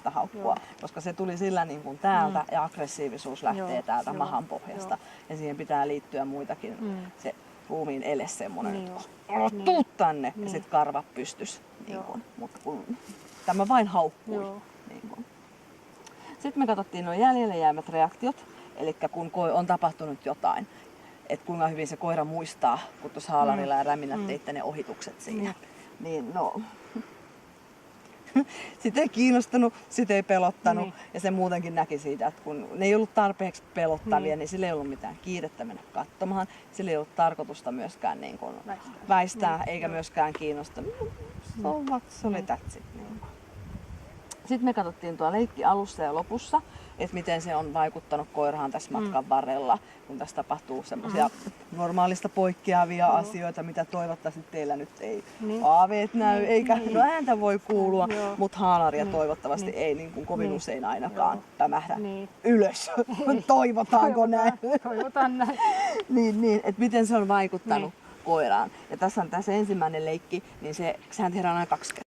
sitä haukkua, koska se tuli sillä niin kuin täältä ja aggressiivisuus lähtee täältä mahan pohjasta. Ja siihen pitää liittyä muitakin. Se ruumiin ele semmoinen, että tuu tänne ja sitten karvat pystys. Niin kuin, mutta kun tämä vain haukkui. Niin kuin. Sitten me katsottiin nuo jäljelle jäämät reaktiot, eli kun on tapahtunut jotain. Että kuinka hyvin se koira muistaa, kun tuossa haalarilla ja räminät teitte ne ohitukset siinä. Niin no, sitä ei kiinnostanut, sitä ei pelottanut ja se muutenkin näki siitä, että kun ne ei ollut tarpeeksi pelottavia, niin sillä ei ollut mitään kiirettä mennä katsomaan. Sillä ei ollut tarkoitusta myöskään niin kuin väistää eikä myöskään kiinnostaa. Se oli tätsi. Sitten me katsottiin tuo leikki alussa ja lopussa, että miten se on vaikuttanut koiraan tässä matkan varrella, kun tässä tapahtuu semmoisia normaalista poikkeavia asioita, mitä toivottavasti teillä nyt ei aaveet näy, eikä ääntä voi kuulua, mutta haalaria toivottavasti ei niin kuin kovin usein ainakaan pämähdä ylös. Toivotaanko näin? Toivotaan näin. niin, että miten se on vaikuttanut koiraan. Ja tässä on tässä ensimmäinen leikki, niin sehän tehdään aina 2 kertaa.